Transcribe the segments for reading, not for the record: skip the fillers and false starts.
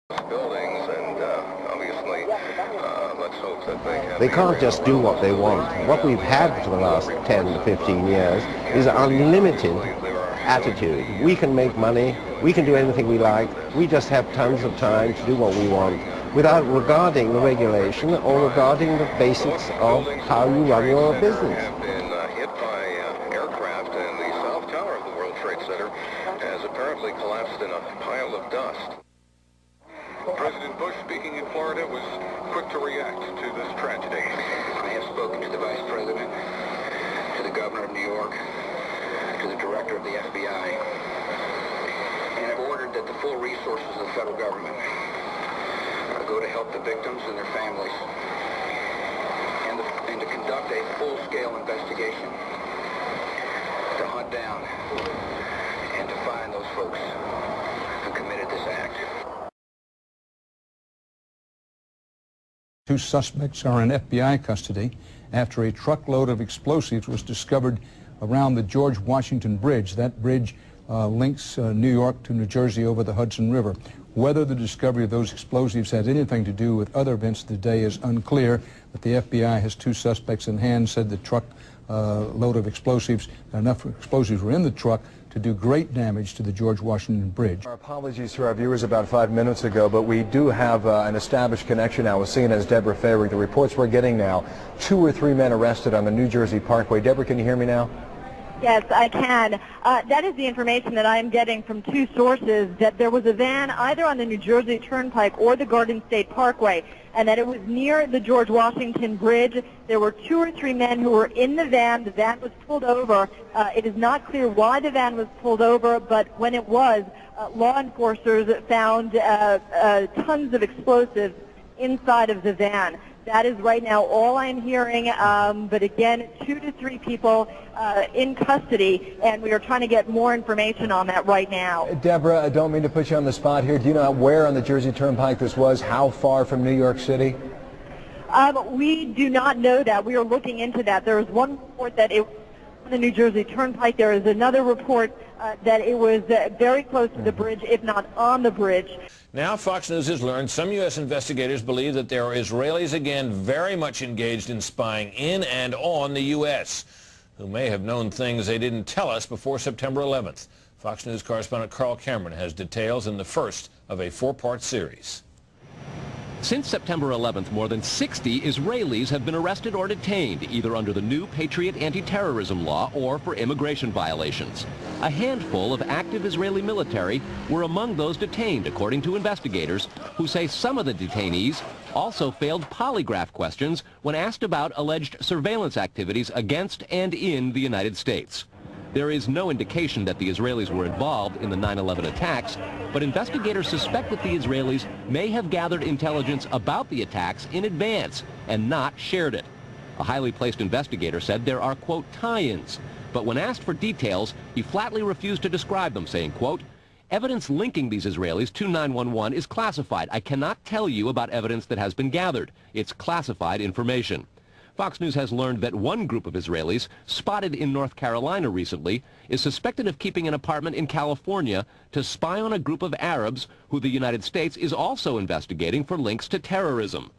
buildings, and obviously, let's hope that they can't just do what they want. What we've had for the last 10 to 15 years is an unlimited attitude. We can make money, we can do anything we like, we just have tons of time to do what we want without regarding the regulation or regarding the basics of how you run your business. have been hit by aircraft, and the south tower of the World Trade Center has apparently collapsed in a pile of dust. President Bush, speaking in Florida, was quick to react to this tragedy. I have spoken to the Vice President, to the Governor of New York, to the Director of the FBI, and have ordered that the full resources of the federal government go to help the victims and their families, and to conduct a full-scale investigation to hunt down and to find those folks who committed this act. 2 suspects are in FBI custody after a truckload of explosives was discovered around the George Washington Bridge. That bridge links New York to New Jersey over the Hudson River. Whether the discovery of those explosives has anything to do with other events of the day is unclear, but the FBI has 2 suspects in hand, said the truck load of explosives, enough explosives were in the truck to do great damage to the George Washington Bridge. Our apologies to our viewers about 5 minutes ago, but we do have an established connection now with CNN's Deborah Fayrick. The reports we're getting now, 2 or 3 men arrested on the New Jersey Parkway. Deborah, can you hear me now? Yes, I can. That is the information that I'm getting from 2 sources, that there was a van either on the New Jersey Turnpike or the Garden State Parkway, and that it was near the George Washington Bridge. There were 2 or 3 men who were in the van. The van was pulled over. It is not clear why the van was pulled over, but when it was, law enforcers found tons of explosives inside of the van. That is right now all I'm hearing, but again, 2 to 3 people in custody, and we are trying to get more information on that right now. Deborah, I don't mean to put you on the spot here. Do you know where on the Jersey Turnpike this was? How far from New York City? We do not know that. We are looking into that. There is one report that it was on the New Jersey Turnpike. There is another report that it was very close to the bridge, if not on the bridge. Now Fox News has learned some U.S. investigators believe that there are Israelis again very much engaged in spying in and on the U.S., who may have known things they didn't tell us before September 11th. Fox News correspondent Carl Cameron has details in the first of a 4-part series. Since September 11th, more than 60 Israelis have been arrested or detained, either under the new Patriot anti-terrorism law or for immigration violations. A handful of active Israeli military were among those detained, according to investigators, who say some of the detainees also failed polygraph questions when asked about alleged surveillance activities against and in the United States. There is no indication that the Israelis were involved in the 9/11 attacks, but investigators suspect that the Israelis may have gathered intelligence about the attacks in advance and not shared it. A highly placed investigator said there are, quote, tie-ins, but when asked for details, he flatly refused to describe them, saying, quote, evidence linking these Israelis to 9/11 is classified. I cannot tell you about evidence that has been gathered. It's classified information. Fox News has learned that one group of Israelis, spotted in North Carolina recently, is suspected of keeping an apartment in California to spy on a group of Arabs who the United States is also investigating for links to terrorism.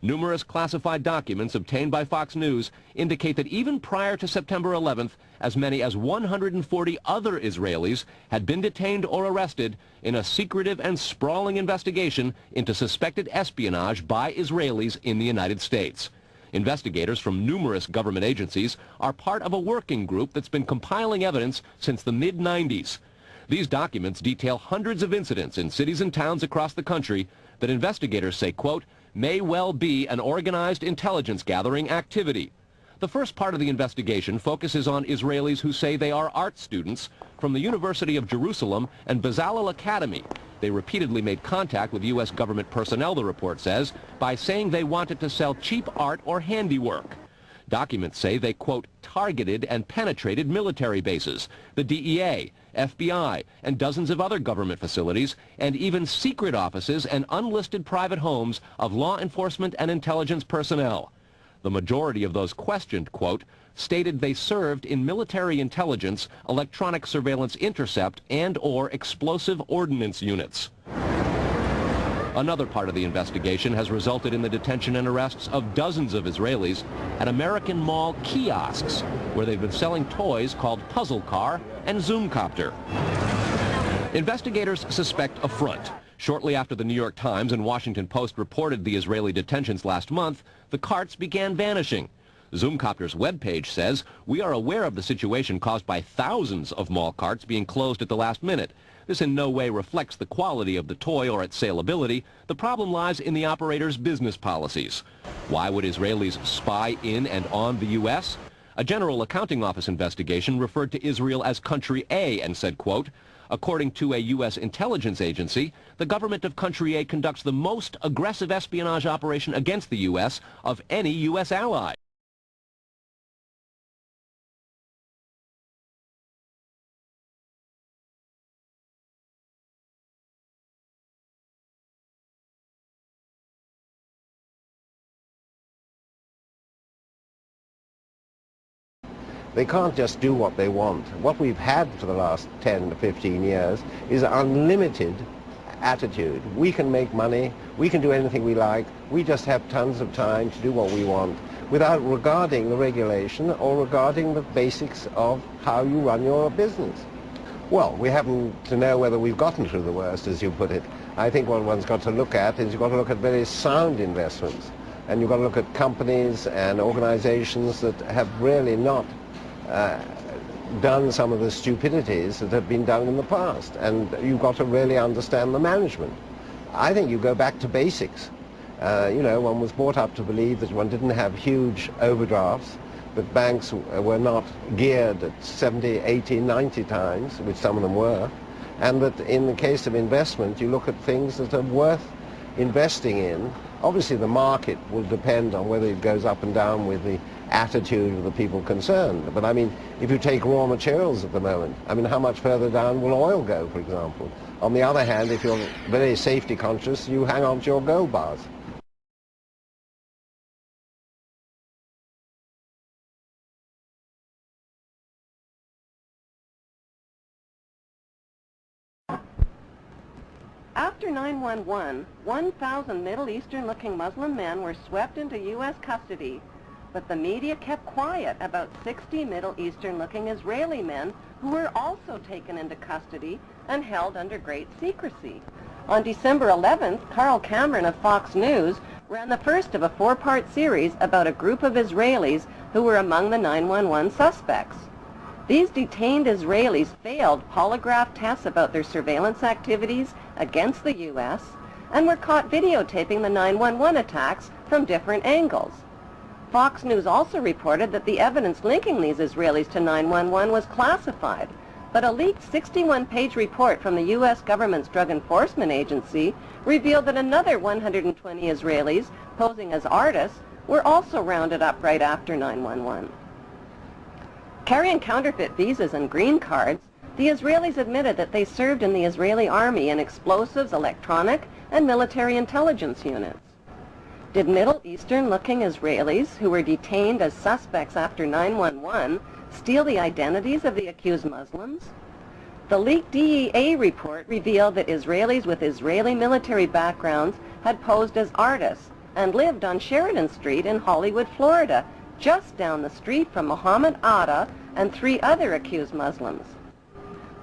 Numerous classified documents obtained by Fox News indicate that even prior to September 11th, as many as 140 other Israelis had been detained or arrested in a secretive and sprawling investigation into suspected espionage by Israelis in the United States. Investigators from numerous government agencies are part of a working group that's been compiling evidence since the mid-90s. These documents detail hundreds of incidents in cities and towns across the country that investigators say, quote, may well be an organized intelligence gathering activity. The first part of the investigation focuses on Israelis who say they are art students from the University of Jerusalem and Bezalel Academy. They repeatedly made contact with U.S. government personnel, the report says, by saying they wanted to sell cheap art or handiwork. Documents say they, quote, targeted and penetrated military bases, the DEA, FBI, and dozens of other government facilities, and even secret offices and unlisted private homes of law enforcement and intelligence personnel. The majority of those questioned, quote, stated they served in military intelligence, electronic surveillance intercept, and/or explosive ordnance units. Another part of the investigation has resulted in the detention and arrests of dozens of Israelis at American Mall kiosks, where they've been selling toys called Puzzle Car and Zoomcopter. Investigators suspect a front. Shortly after the New York Times and Washington Post reported the Israeli detentions last month, the carts began vanishing. Zoomcopter's webpage says, "We are aware of the situation caused by thousands of mall carts being closed at the last minute. This in no way reflects the quality of the toy or its saleability. The problem lies in the operator's business policies." Why would Israelis spy in and on the U.S.? A General Accounting Office investigation referred to Israel as Country A and said, quote, "According to a U.S. intelligence agency, the government of Country A conducts the most aggressive espionage operation against the U.S. of any U.S. ally." They can't just do what they want. What we've had for the last 10 to 15 years is an unlimited attitude. We can make money, we can do anything we like, we just have tons of time to do what we want without regarding the regulation or regarding the basics of how you run your business. Well, we happen to know whether we've gotten through the worst, as you put it. I think what one's got to look at is you've got to look at very sound investments, and you've got to look at companies and organizations that have really not done some of the stupidities that have been done in the past, and you've got to really understand the management. I think you go back to basics. You know, one was brought up to believe that one didn't have huge overdrafts, that banks were not geared at 70, 80, 90 times, which some of them were, and that in the case of investment, you look at things that are worth investing in. Obviously, the market will depend on whether it goes up and down with the attitude of the people concerned. But I mean, if you take raw materials at the moment, I mean, how much further down will oil go, for example? On the other hand, if you're very safety conscious, you hang on to your gold bars. After 9/11, 1,000 Middle Eastern-looking Muslim men were swept into U.S. custody, but the media kept quiet about 60 Middle Eastern-looking Israeli men who were also taken into custody and held under great secrecy. On December 11th, Carl Cameron of Fox News ran the first of a 4-part series about a group of Israelis who were among the 9/11 suspects. These detained Israelis failed polygraph tests about their surveillance activities against the U.S. and were caught videotaping the 9/11 attacks from different angles. Fox News also reported that the evidence linking these Israelis to 9/11 was classified, but a leaked 61-page report from the U.S. government's Drug Enforcement Agency revealed that another 120 Israelis, posing as artists, were also rounded up right after 9/11. Carrying counterfeit visas and green cards, the Israelis admitted that they served in the Israeli army in explosives, electronic, and military intelligence units. Did Middle Eastern-looking Israelis who were detained as suspects after 9/11 steal the identities of the accused Muslims? The leaked DEA report revealed that Israelis with Israeli military backgrounds had posed as artists and lived on Sheridan Street in Hollywood, Florida, just down the street from Mohammed Atta and 3 other accused Muslims.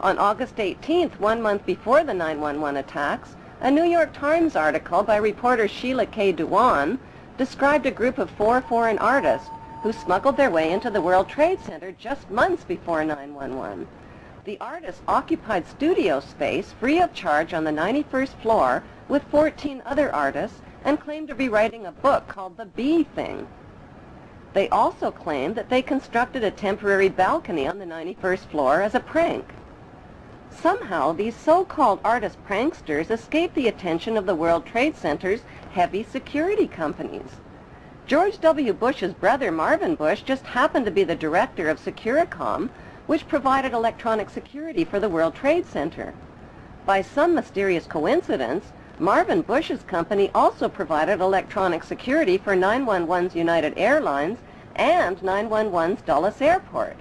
On August 18th, 1 month before the 9/11 attacks, a New York Times article by reporter Sheila K. Dewan described a group of 4 foreign artists who smuggled their way into the World Trade Center just months before 9/11. The artists occupied studio space free of charge on the 91st floor with 14 other artists and claimed to be writing a book called The Bee Thing. They also claimed that they constructed a temporary balcony on the 91st floor as a prank. Somehow, these so-called artist pranksters escaped the attention of the World Trade Center's heavy security companies. George W. Bush's brother, Marvin Bush, just happened to be the director of Securicom, which provided electronic security for the World Trade Center. By some mysterious coincidence, Marvin Bush's company also provided electronic security for 911's United Airlines and 911's Dulles Airport.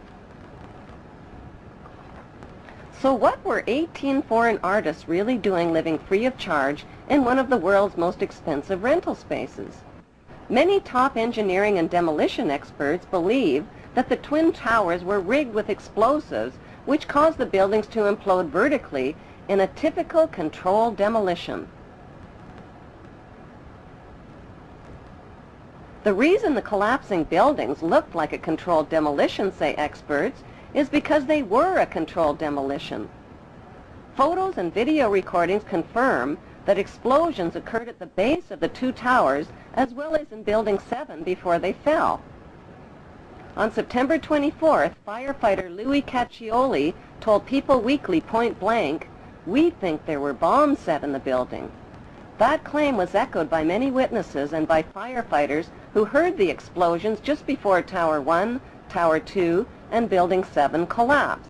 So what were 18 foreign artists really doing living free of charge in one of the world's most expensive rental spaces? Many top engineering and demolition experts believe that the Twin Towers were rigged with explosives which caused the buildings to implode vertically in a typical controlled demolition. The reason the collapsing buildings looked like a controlled demolition, say experts, is because they were a controlled demolition. Photos and video recordings confirm that explosions occurred at the base of the two towers as well as in Building 7 before they fell. On September 24th, firefighter Louis Caccioli told People Weekly point blank, "We think there were bombs set in the building." That claim was echoed by many witnesses and by firefighters who heard the explosions just before Tower 1, Tower 2, and Building 7 collapsed.